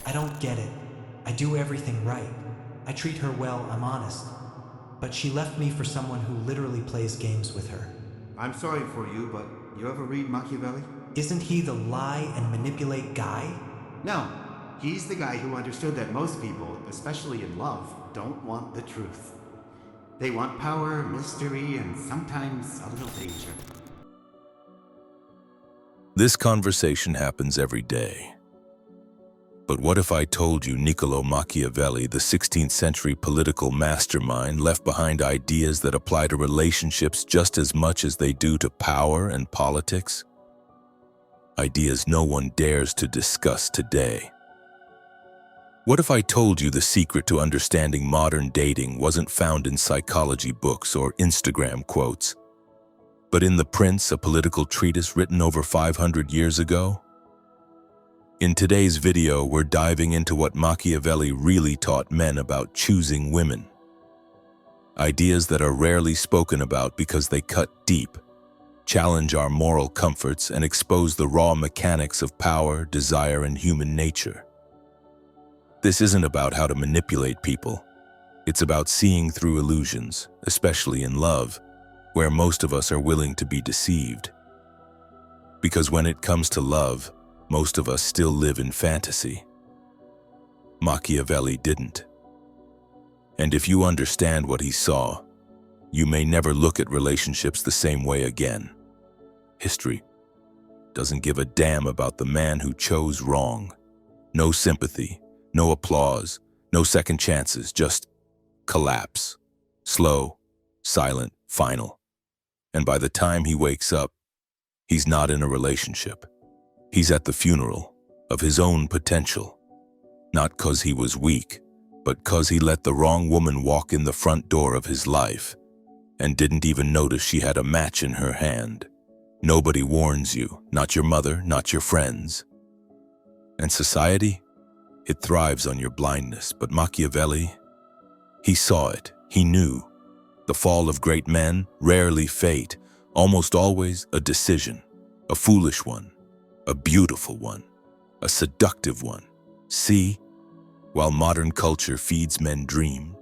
I don't get it. I do everything right. I treat her well, I'm honest. But she left me for someone who literally plays games with her. I'm sorry for you, but you ever read Machiavelli? Isn't he the lie and manipulate guy? No. He's the guy who understood that most people, especially in love, don't want the truth. They want power, mystery, and sometimes a little danger. This conversation happens every day. But what if I told you Niccolò Machiavelli, the 16th century political mastermind, left behind ideas that apply to relationships just as much as they do to power and politics? Ideas no one dares to discuss today. What if I told you the secret to understanding modern dating wasn't found in psychology books or Instagram quotes, but in The Prince, a political treatise written over 500 years ago? In today's video, we're diving into what Machiavelli really taught men about choosing women. Ideas that are rarely spoken about because they cut deep, challenge our moral comforts, and expose the raw mechanics of power, desire, and human nature. This isn't about how to manipulate people. It's about seeing through illusions, especially in love, where most of us are willing to be deceived. Because when it comes to love, most of us still live in fantasy. Machiavelli didn't. And if you understand what he saw, you may never look at relationships the same way again. History doesn't give a damn about the man who chose wrong. No sympathy, no applause, no second chances, just collapse. Slow, silent, final. And by the time he wakes up, he's not in a relationship. He's at the funeral of his own potential. Not 'cause he was weak, but 'cause he let the wrong woman walk in the front door of his life and didn't even notice she had a match in her hand. Nobody warns you, not your mother, not your friends. And society? It thrives on your blindness, but Machiavelli, he saw it, he knew. The fall of great men, rarely fate, almost always a decision, a foolish one, a beautiful one, a seductive one. See, while modern culture feeds men dream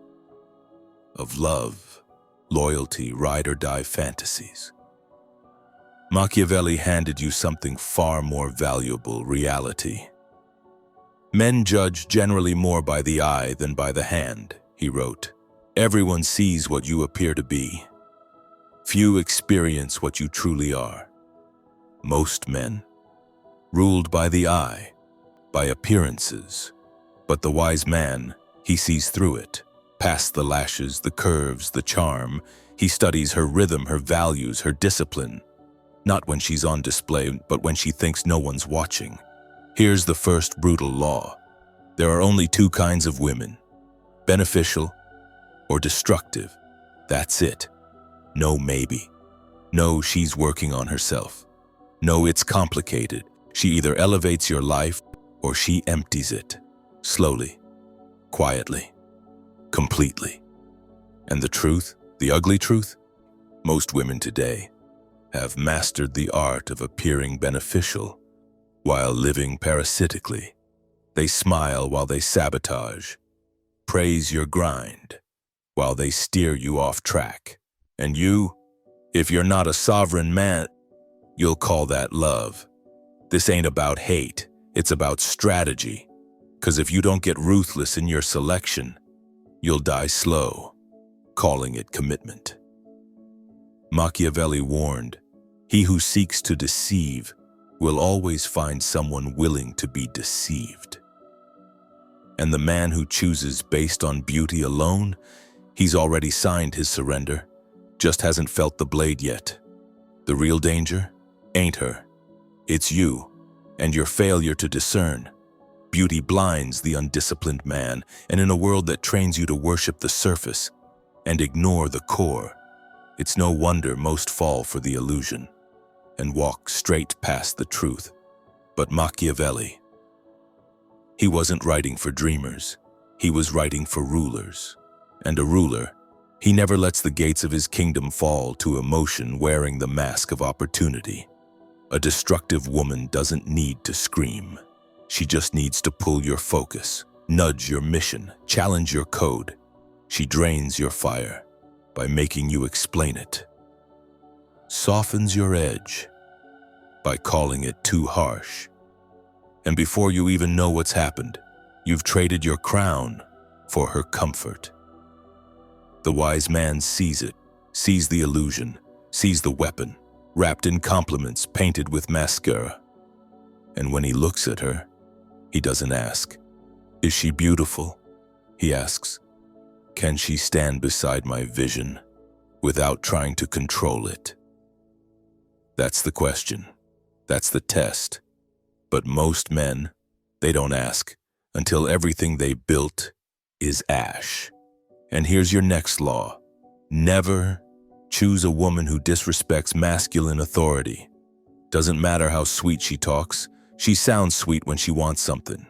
of love, loyalty, ride-or-die fantasies, Machiavelli handed you something far more valuable: reality. Men judge generally more by the eye than by the hand, he wrote. Everyone sees what you appear to be. Few experience what you truly are. Most men, ruled by the eye, by appearances. But the wise man, he sees through it, past the lashes, the curves, the charm. He studies her rhythm, her values, her discipline. Not when she's on display, but when she thinks no one's watching. Here's the first brutal law. There are only two kinds of women: beneficial or destructive. That's it. No maybe. No, she's working on herself. No, it's complicated. She either elevates your life or she empties it. Slowly, quietly, completely. And the truth, the ugly truth? Most women today have mastered the art of appearing beneficial while living parasitically. They smile while they sabotage, praise your grind while they steer you off track. And you, if you're not a sovereign man, you'll call that love. This ain't about hate, it's about strategy. 'Cause if you don't get ruthless in your selection, you'll die slow, calling it commitment. Machiavelli warned, he who seeks to deceive will always find someone willing to be deceived. And the man who chooses based on beauty alone, he's already signed his surrender, just hasn't felt the blade yet. The real danger ain't her. It's you and your failure to discern. Beauty blinds the undisciplined man, and in a world that trains you to worship the surface and ignore the core, it's no wonder most fall for the illusion and walk straight past the truth. But Machiavelli, he wasn't writing for dreamers, he was writing for rulers. And a ruler, he never lets the gates of his kingdom fall to emotion wearing the mask of opportunity. A destructive woman doesn't need to scream. She just needs to pull your focus, nudge your mission, challenge your code. She drains your fire by making you explain it. Softens your edge by calling it too harsh. And before you even know what's happened, you've traded your crown for her comfort. The wise man sees it, sees the illusion, sees the weapon, wrapped in compliments painted with mascara. And when he looks at her, he doesn't ask, "Is she beautiful?" He asks, "Can she stand beside my vision without trying to control it?" That's the question. That's the test. But most men, they don't ask until everything they built is ash. And here's your next law. Never choose a woman who disrespects masculine authority. Doesn't matter how sweet she talks, she sounds sweet when she wants something.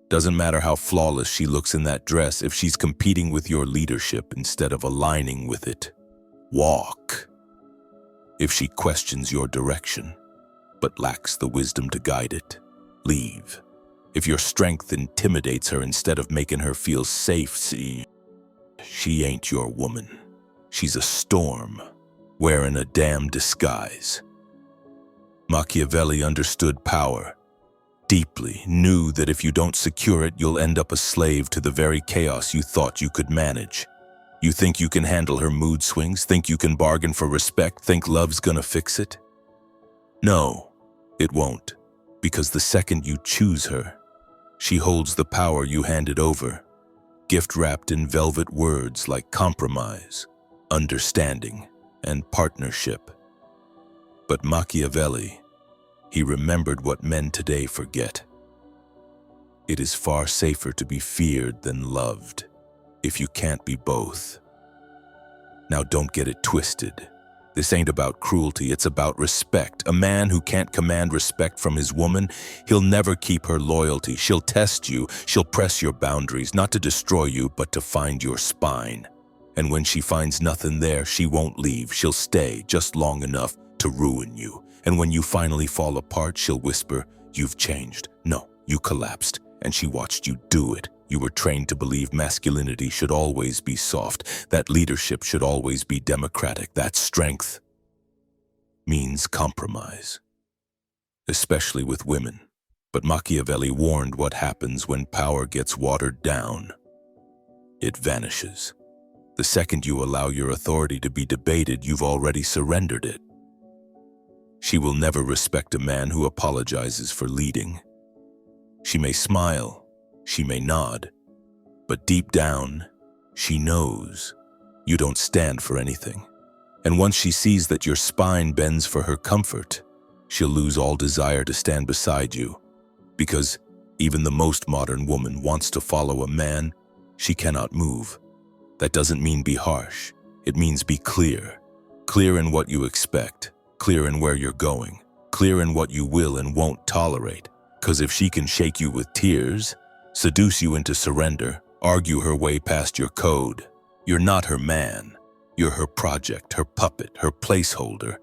Doesn't matter how flawless she looks in that dress if she's competing with your leadership instead of aligning with it. Walk. If she questions your direction, but lacks the wisdom to guide it, leave. If your strength intimidates her instead of making her feel safe, see, she ain't your woman. She's a storm, wearing a damn disguise. Machiavelli understood power deeply, knew that if you don't secure it, you'll end up a slave to the very chaos you thought you could manage. You think you can handle her mood swings, think you can bargain for respect, think love's gonna fix it? No, it won't, because the second you choose her, she holds the power you handed over, gift-wrapped in velvet words like compromise, understanding, and partnership. But Machiavelli, he remembered what men today forget. It is far safer to be feared than loved, if you can't be both. Now don't get it twisted. This ain't about cruelty, it's about respect. A man who can't command respect from his woman, he'll never keep her loyalty. She'll test you, she'll press your boundaries, not to destroy you, but to find your spine. And when she finds nothing there, she won't leave. She'll stay just long enough to ruin you. And when you finally fall apart, she'll whisper, "You've changed." No, you collapsed, and she watched you do it. You were trained to believe masculinity should always be soft, that leadership should always be democratic, that strength means compromise, especially with women. But Machiavelli warned what happens when power gets watered down. It vanishes. The second you allow your authority to be debated, you've already surrendered it. She will never respect a man who apologizes for leading. She may smile, she may nod, but deep down, she knows you don't stand for anything. And once she sees that your spine bends for her comfort, she'll lose all desire to stand beside you. Because even the most modern woman wants to follow a man she cannot move. That doesn't mean be harsh. It means be clear. Clear in what you expect, clear in where you're going, clear in what you will and won't tolerate. Because if she can shake you with tears, seduce you into surrender, argue her way past your code, you're not her man. You're her project, her puppet, her placeholder,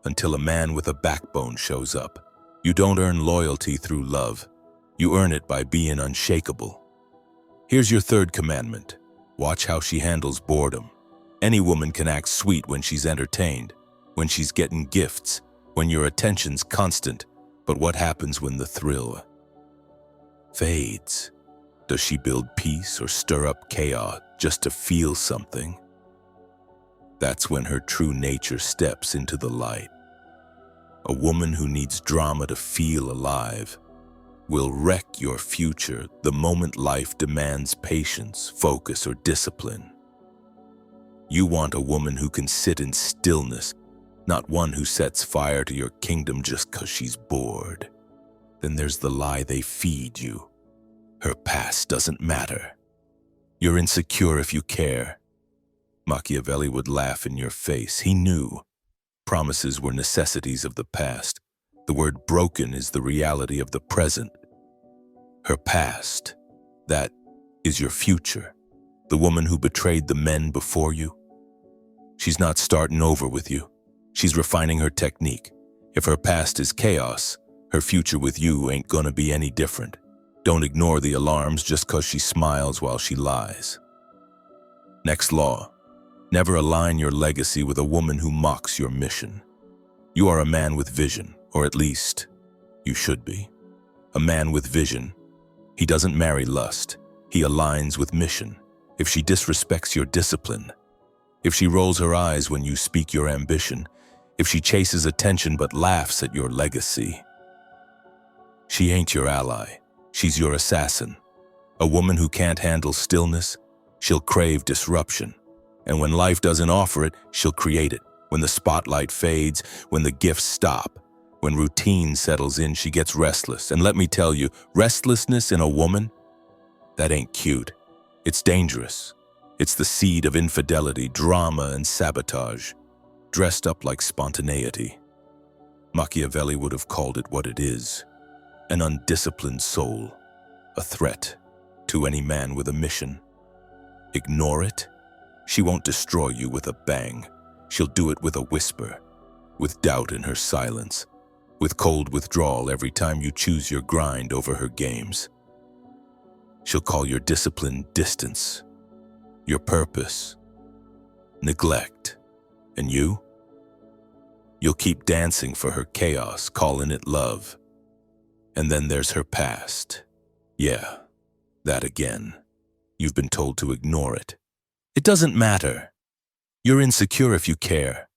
until a man with a backbone shows up. You don't earn loyalty through love. You earn it by being unshakable. Here's your third commandment. Watch how she handles boredom. Any woman can act sweet when she's entertained, when she's getting gifts, when your attention's constant. But what happens when the thrill fades? Does she build peace or stir up chaos just to feel something? That's when her true nature steps into the light. A woman who needs drama to feel alive will wreck your future the moment life demands patience, focus, or discipline. You want a woman who can sit in stillness, not one who sets fire to your kingdom just 'cause she's bored. Then there's the lie they feed you. Her past doesn't matter. You're insecure if you care. Machiavelli would laugh in your face. He knew promises were necessities of the past. The word broken is the reality of the present. Her past, that is your future. The woman who betrayed the men before you. She's not starting over with you. She's refining her technique. If her past is chaos, her future with you ain't gonna be any different. Don't ignore the alarms just 'cause she smiles while she lies. Next law. Never align your legacy with a woman who mocks your mission. You are a man with vision, or at least, you should be. A man with vision. He doesn't marry lust. He aligns with mission. If she disrespects your discipline, if she rolls her eyes when you speak your ambition, if she chases attention but laughs at your legacy, she ain't your ally. She's your assassin. A woman who can't handle stillness, she'll crave disruption. And when life doesn't offer it, she'll create it. When the spotlight fades, when the gifts stop, when routine settles in, she gets restless. And let me tell you, restlessness in a woman, that ain't cute. It's dangerous. It's the seed of infidelity, drama, and sabotage, dressed up like spontaneity. Machiavelli would have called it what it is: an undisciplined soul, a threat to any man with a mission. Ignore it. She won't destroy you with a bang. She'll do it with a whisper, with doubt in her silence, with cold withdrawal every time you choose your grind over her games. She'll call your discipline distance, your purpose neglect, and you? You'll keep dancing for her chaos, calling it love. And then there's her past. Yeah, that again. You've been told to ignore it. It doesn't matter. You're insecure if you care.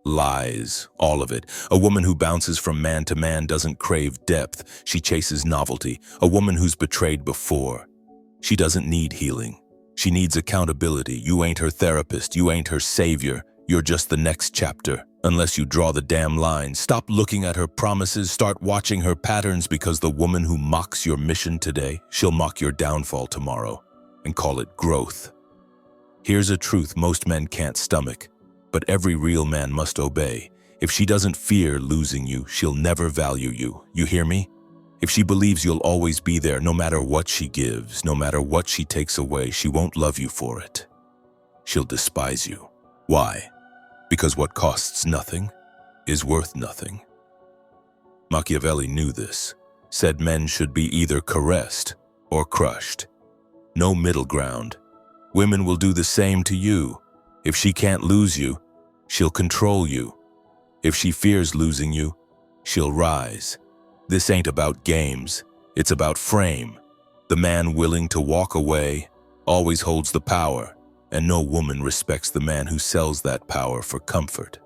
Lies, all of it. A woman who bounces from man to man doesn't crave depth. She chases novelty. A woman who's betrayed before. She doesn't need healing. She needs accountability. You ain't her therapist. You ain't her savior. You're just the next chapter. Unless you draw the damn line. Stop looking at her promises. Start watching her patterns, because the woman who mocks your mission today, she'll mock your downfall tomorrow and call it growth. Here's a truth most men can't stomach, but every real man must obey. If she doesn't fear losing you, she'll never value you. You hear me? If she believes you'll always be there, no matter what she gives, no matter what she takes away, she won't love you for it. She'll despise you. Why? Because what costs nothing is worth nothing. Machiavelli knew this, said men should be either caressed or crushed. No middle ground. Women will do the same to you. If she can't lose you, she'll control you. If she fears losing you, she'll rise. This ain't about games, it's about frame. The man willing to walk away always holds the power, and no woman respects the man who sells that power for comfort.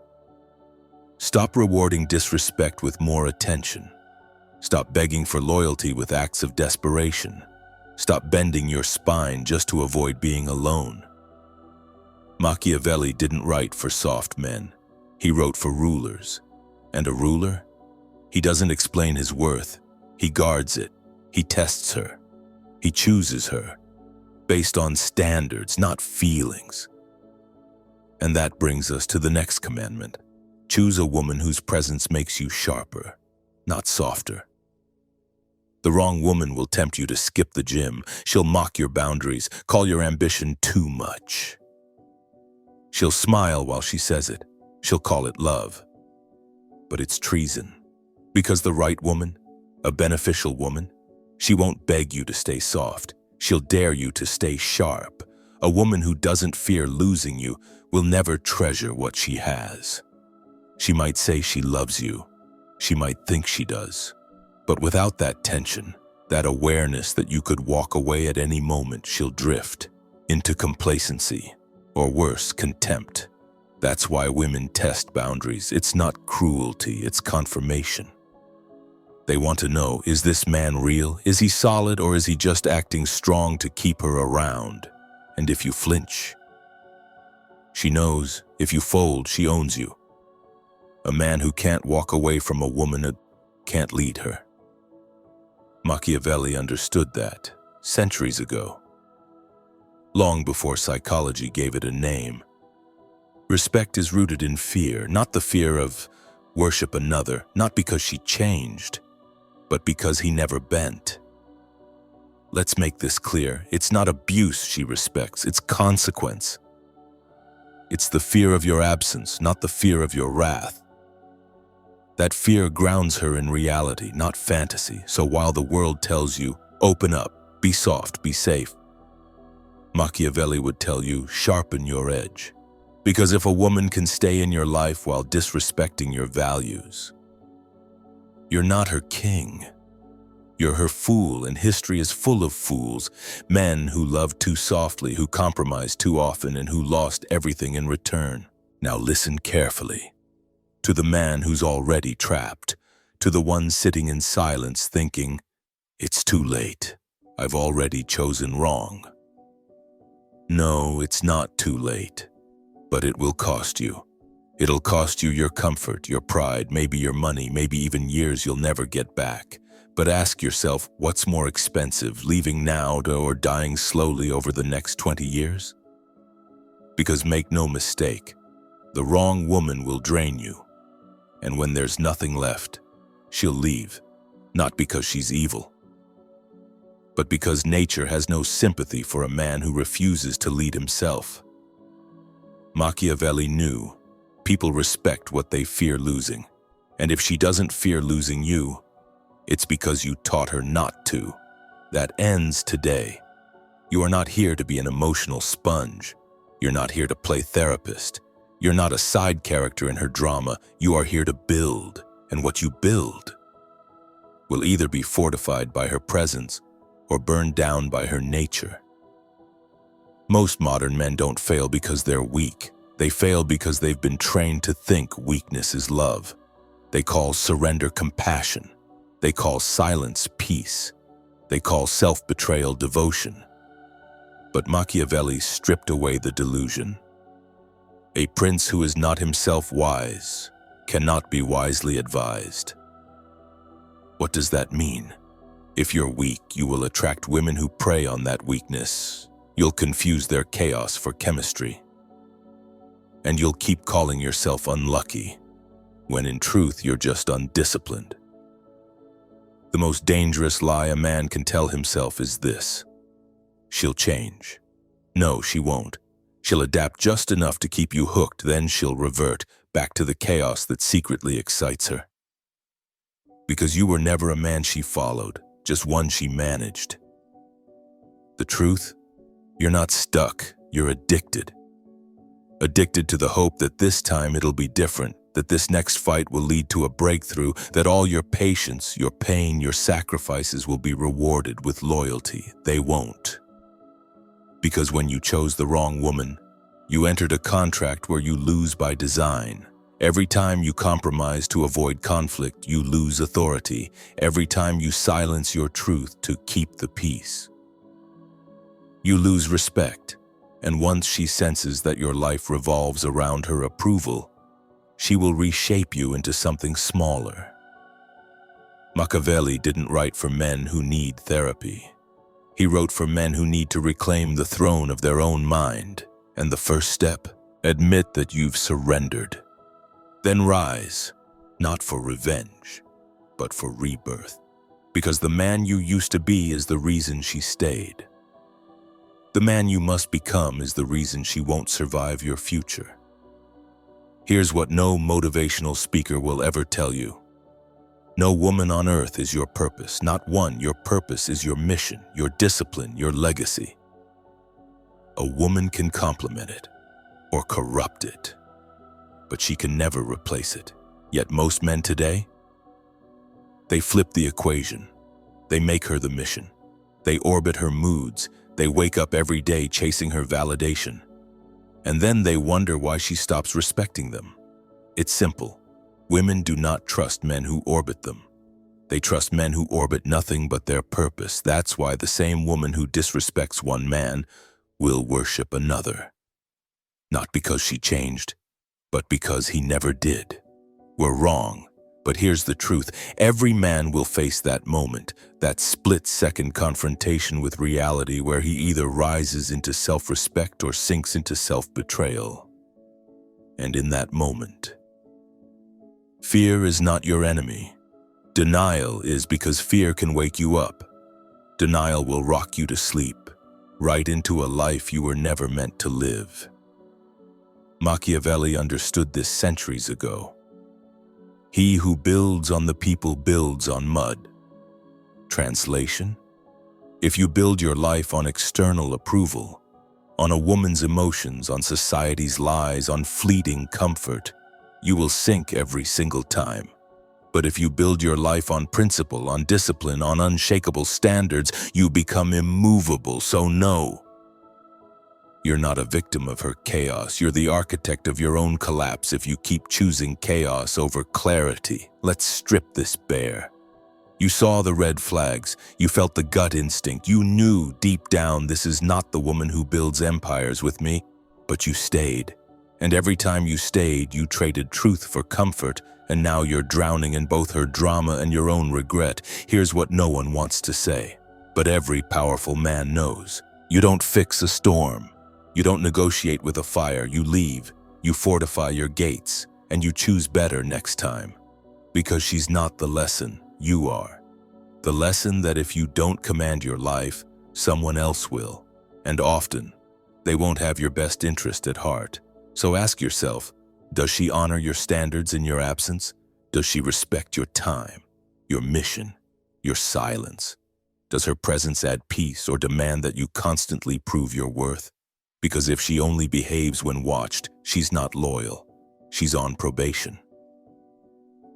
Stop rewarding disrespect with more attention. Stop begging for loyalty with acts of desperation. Stop bending your spine just to avoid being alone. Machiavelli didn't write for soft men. He wrote for rulers. And a ruler? He doesn't explain his worth. He guards it. He tests her. He chooses her, based on standards, not feelings. And that brings us to the next commandment. Choose a woman whose presence makes you sharper, not softer. The wrong woman will tempt you to skip the gym. She'll mock your boundaries, call your ambition too much. She'll smile while she says it. She'll call it love. But it's treason. Because the right woman, a beneficial woman, she won't beg you to stay soft. She'll dare you to stay sharp. A woman who doesn't fear losing you will never treasure what she has. She might say she loves you. She might think she does. But without that tension, that awareness that you could walk away at any moment, she'll drift into complacency, or worse, contempt. That's why women test boundaries. It's not cruelty, it's confirmation. They want to know, is this man real? Is he solid, or is he just acting strong to keep her around? And if you flinch, she knows. If you fold, she owns you. A man who can't walk away from a woman can't lead her. Machiavelli understood that centuries ago, long before psychology gave it a name. Respect is rooted in fear, not the fear of worship another, not because she changed, but because he never bent. Let's make this clear. It's not abuse she respects, it's consequence. It's the fear of your absence, not the fear of your wrath. That fear grounds her in reality, not fantasy. So while the world tells you, Open up, be soft, be safe. Machiavelli would tell you, sharpen your edge. Because if a woman can stay in your life while disrespecting your values, you're not her king. You're her fool, and history is full of fools. Men who loved too softly, who compromised too often, and who lost everything in return. Now listen carefully. To the man who's already trapped, to the one sitting in silence thinking, it's too late. I've already chosen wrong. No, it's not too late, but it will cost you. It'll cost you your comfort, your pride, maybe your money, maybe even years you'll never get back. But ask yourself, what's more expensive, leaving now or dying slowly over the next 20 years? Because make no mistake, the wrong woman will drain you. And when there's nothing left, she'll leave, not because she's evil, but because nature has no sympathy for a man who refuses to lead himself. Machiavelli knew people respect what they fear losing, and if she doesn't fear losing you, it's because you taught her not to. That ends today. You are not here to be an emotional sponge. You're not here to play therapist. You're not a side character in her drama. You are here to build, and what you build will either be fortified by her presence or burned down by her nature. Most modern men don't fail because they're weak. They fail because they've been trained to think weakness is love. They call surrender compassion. They call silence peace. They call self-betrayal devotion. But Machiavelli stripped away the delusion. A prince who is not himself wise cannot be wisely advised. What does that mean? If you're weak, you will attract women who prey on that weakness. You'll confuse their chaos for chemistry. And you'll keep calling yourself unlucky, when in truth you're just undisciplined. The most dangerous lie a man can tell himself is this: she'll change. No, she won't. She'll adapt just enough to keep you hooked, then she'll revert back to the chaos that secretly excites her. Because you were never a man she followed, just one she managed. The truth? You're not stuck, you're addicted. Addicted to the hope that this time it'll be different, that this next fight will lead to a breakthrough, that all your patience, your pain, your sacrifices will be rewarded with loyalty. They won't. Because when you chose the wrong woman, you entered a contract where you lose by design. Every time you compromise to avoid conflict, you lose authority. Every time you silence your truth to keep the peace, you lose respect. And once she senses that your life revolves around her approval, she will reshape you into something smaller. Machiavelli didn't write for men who need therapy. He wrote for men who need to reclaim the throne of their own mind. And the first step, admit that you've surrendered. Then rise, not for revenge, but for rebirth. Because the man you used to be is the reason she stayed. The man you must become is the reason she won't survive your future. Here's what no motivational speaker will ever tell you. No woman on earth is your purpose, not one. Your purpose is your mission, your discipline, your legacy. A woman can complement it or corrupt it, but she can never replace it. Yet most men today, they flip the equation. They make her the mission. They orbit her moods. They wake up every day chasing her validation. And then they wonder why she stops respecting them. It's simple. Women do not trust men who orbit them. They trust men who orbit nothing but their purpose. That's why the same woman who disrespects one man will worship another. Not because she changed, but because he never did. We're wrong, but here's the truth. Every man will face that moment, that split-second confrontation with reality where he either rises into self-respect or sinks into self-betrayal. And in that moment, fear is not your enemy. Denial is, because fear can wake you up. Denial will rock you to sleep, right into a life you were never meant to live. Machiavelli understood this centuries ago. He who builds on the people builds on mud. Translation: If you build your life on external approval, on a woman's emotions, on society's lies, on fleeting comfort, you will sink every single time. But if you build your life on principle, on discipline, on unshakable standards, you become immovable. So no, you're not a victim of her chaos. You're the architect of your own collapse if you keep choosing chaos over clarity. Let's strip this bare. You saw the red flags. You felt the gut instinct. You knew deep down this is not the woman who builds empires with me, but you stayed. And every time you stayed, you traded truth for comfort, and now you're drowning in both her drama and your own regret. Here's what no one wants to say, but every powerful man knows. You don't fix a storm. You don't negotiate with a fire. You leave, you fortify your gates, and you choose better next time. Because she's not the lesson, you are. The lesson that if you don't command your life, someone else will. And often, they won't have your best interest at heart. So ask yourself, does she honor your standards in your absence? Does she respect your time, your mission, your silence? Does her presence add peace or demand that you constantly prove your worth? Because if she only behaves when watched, she's not loyal. She's on probation.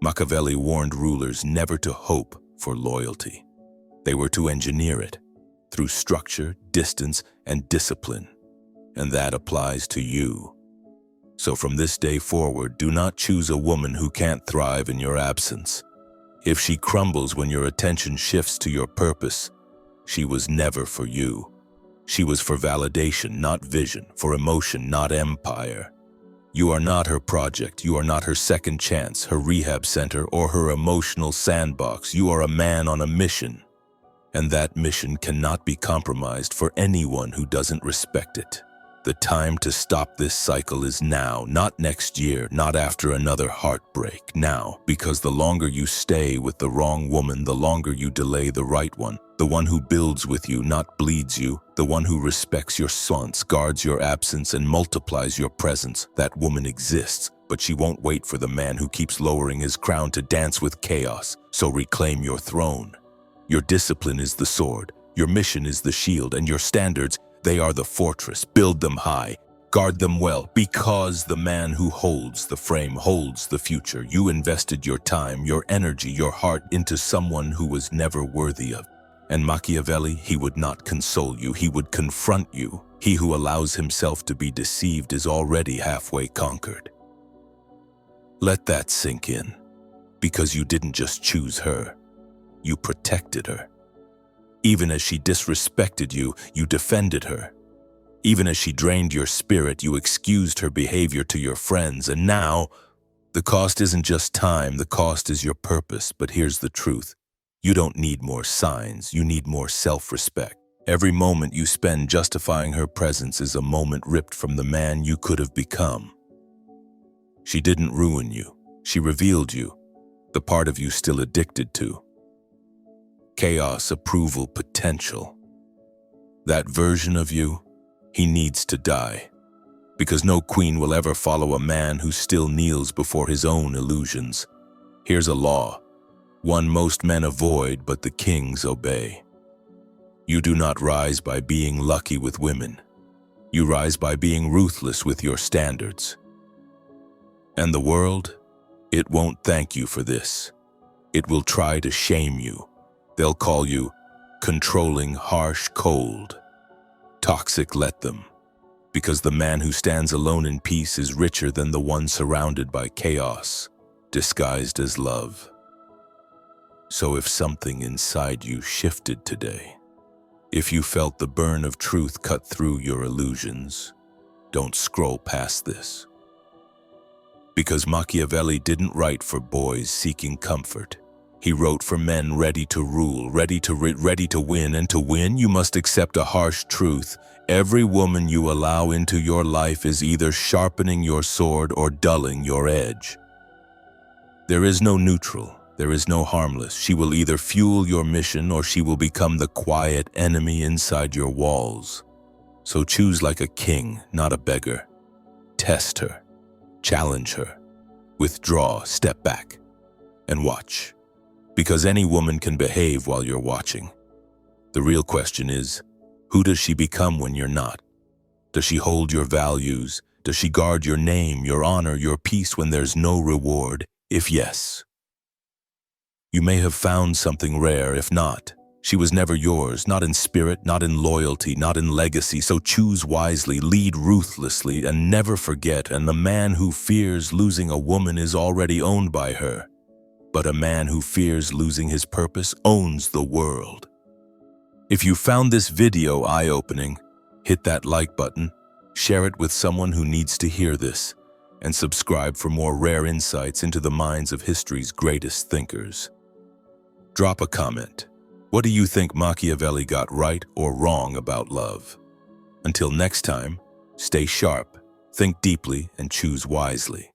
Machiavelli warned rulers never to hope for loyalty. They were to engineer it through structure, distance, and discipline. And that applies to you. So from this day forward, do not choose a woman who can't thrive in your absence. If she crumbles when your attention shifts to your purpose, she was never for you. She was for validation, not vision, for emotion, not empire. You are not her project. You are not her second chance, her rehab center, or her emotional sandbox. You are a man on a mission. And that mission cannot be compromised for anyone who doesn't respect it. The time to stop this cycle is now, not next year, not after another heartbreak. Now, because the longer you stay with the wrong woman, the longer you delay the right one. The one who builds with you, not bleeds you. The one who respects your songs, guards your absence, and multiplies your presence. That woman exists, but she won't wait for the man who keeps lowering his crown to dance with chaos. So reclaim your throne. Your discipline is the sword. Your mission is the shield, and your standards, they are the fortress. Build them high, guard them well, because the man who holds the frame holds the future. You invested your time, your energy, your heart into someone who was never worthy of. And Machiavelli, he would not console you, he would confront you. He who allows himself to be deceived is already halfway conquered. Let that sink in, because you didn't just choose her, you protected her. Even as she disrespected you, you defended her. Even as she drained your spirit, you excused her behavior to your friends. And now, the cost isn't just time, the cost is your purpose. But here's the truth. You don't need more signs, you need more self-respect. Every moment you spend justifying her presence is a moment ripped from the man you could have become. She didn't ruin you, she revealed you, the part of you still addicted to. Chaos, approval, potential. That version of you, he needs to die. Because no queen will ever follow a man who still kneels before his own illusions. Here's a law, one most men avoid, but the kings obey. You do not rise by being lucky with women. You rise by being ruthless with your standards. And the world, it won't thank you for this. It will try to shame you. They'll call you controlling, harsh, cold. Toxic, let them. Because the man who stands alone in peace is richer than the one surrounded by chaos, disguised as love. So if something inside you shifted today, if you felt the burn of truth cut through your illusions, don't scroll past this. Because Machiavelli didn't write for boys seeking comfort. He wrote for men ready to rule, ready to win, and to win, you must accept a harsh truth. Every woman you allow into your life is either sharpening your sword or dulling your edge. There is no neutral, there is no harmless. She will either fuel your mission or she will become the quiet enemy inside your walls. So choose like a king, not a beggar. Test her, challenge her, withdraw, step back, and watch. Because any woman can behave while you're watching. The real question is, who does she become when you're not? Does she hold your values? Does she guard your name, your honor, your peace when there's no reward? If yes, you may have found something rare. If not, she was never yours, not in spirit, not in loyalty, not in legacy. So choose wisely, lead ruthlessly, and never forget. And the man who fears losing a woman is already owned by her. But a man who fears losing his purpose owns the world. If you found this video eye-opening, hit that like button, share it with someone who needs to hear this, and subscribe for more rare insights into the minds of history's greatest thinkers. Drop a comment. What do you think Machiavelli got right or wrong about love? Until next time, stay sharp, think deeply, and choose wisely.